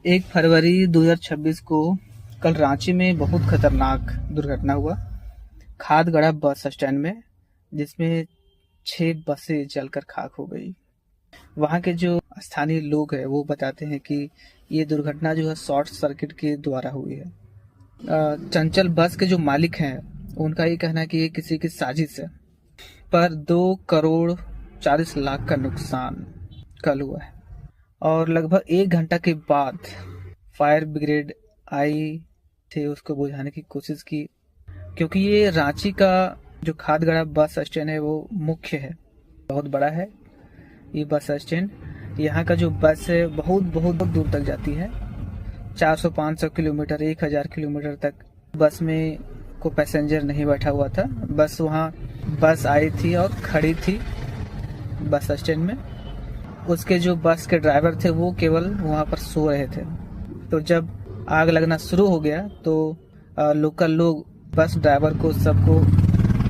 1 फरवरी 2026 को कल रांची में बहुत खतरनाक दुर्घटना हुआ खादगड़ा बस स्टैंड में, जिसमें 6 बसें जलकर खाक हो गई। वहां के जो स्थानीय लोग हैं वो बताते हैं कि ये दुर्घटना जो है शॉर्ट सर्किट के द्वारा हुई है। चंचल बस के जो मालिक हैं उनका ये कहना है कि ये किसी की साजिश है, पर 2 करोड़ 40 लाख का नुकसान कल हुआ है। और लगभग 1 घंटा के बाद फायर ब्रिगेड आई थे उसको बुझाने की कोशिश की, क्योंकि ये रांची का जो खादगड़ा बस स्टैंड है वो मुख्य है, बहुत बड़ा है ये बस स्टैंड। यहाँ का जो बस है बहुत बहुत दूर तक जाती है, 400-500 किलोमीटर 1000 किलोमीटर तक बस में को पैसेंजर नहीं बैठा हुआ था। बस वहाँ बस आई थी और खड़ी थी बस स्टैंड में। उसके जो बस के ड्राइवर थे वो केवल वहाँ पर सो रहे थे। तो जब आग लगना शुरू हो गया तो लोकल लोग बस ड्राइवर को सबको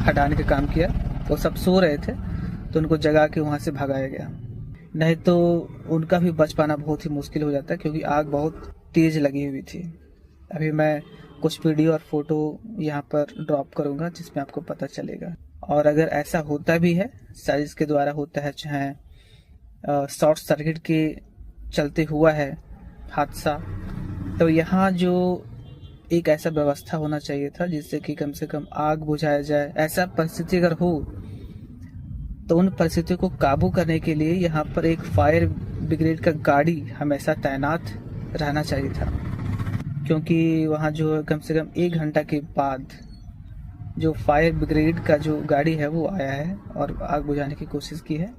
हटाने का काम किया। वो सब सो रहे थे तो उनको जगा के वहाँ से भगाया गया, नहीं तो उनका भी बच पाना बहुत ही मुश्किल हो जाता है, क्योंकि आग बहुत तेज लगी हुई थी। अभी मैं कुछ वीडियो और फोटो यहाँ पर ड्रॉप करूँगा जिसमें आपको पता चलेगा। और अगर ऐसा होता भी है, साजिश के द्वारा होता है, चाहे शॉर्ट सर्किट के चलते हुआ है हादसा, तो यहाँ जो एक ऐसा व्यवस्था होना चाहिए था जिससे कि कम से कम आग बुझाया जाए। ऐसा परिस्थिति अगर हो तो उन परिस्थितियों को काबू करने के लिए यहाँ पर एक फायर ब्रिगेड का गाड़ी हमेशा तैनात रहना चाहिए था, क्योंकि वहाँ जो कम से कम 1 घंटा के बाद जो फायर ब्रिगेड का जो गाड़ी है वो आया है और आग बुझाने की कोशिश की है।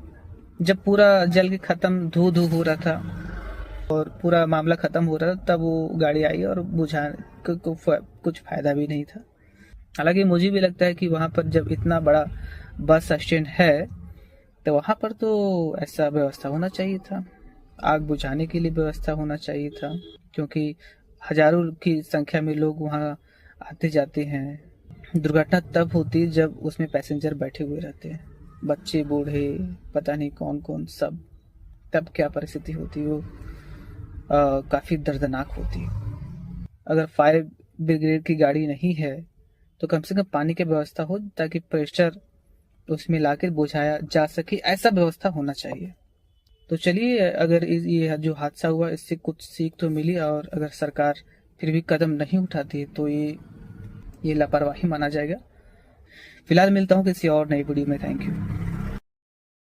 जब पूरा जल के खत्म धू धू हो रहा था और पूरा मामला खत्म हो रहा था, तब वो गाड़ी आई और बुझाने को कुछ फायदा भी नहीं था। हालांकि मुझे भी लगता है कि वहाँ पर जब इतना बड़ा बस स्टैंड है तो वहाँ पर तो ऐसा व्यवस्था होना चाहिए था, आग बुझाने के लिए व्यवस्था होना चाहिए था, क्योंकि हजारों की संख्या में लोग वहाँ आते जाते हैं। दुर्घटना तब होती जब उसमें पैसेंजर बैठे हुए रहते हैं, बच्चे बूढ़े पता नहीं कौन कौन सब, तब क्या परिस्थिति होती वो काफ़ी दर्दनाक होती। अगर फायर ब्रिगेड की गाड़ी नहीं है तो कम से कम पानी की व्यवस्था हो ताकि प्रेशर उसमें लाकर बुझाया जा सके, ऐसा व्यवस्था होना चाहिए। तो चलिए, अगर ये जो हादसा हुआ इससे कुछ सीख तो मिली, और अगर सरकार फिर भी कदम नहीं उठाती तो ये लापरवाही माना जाएगा। फिलहाल मिलता हूँ किसी और नई वीडियो में। Thank you.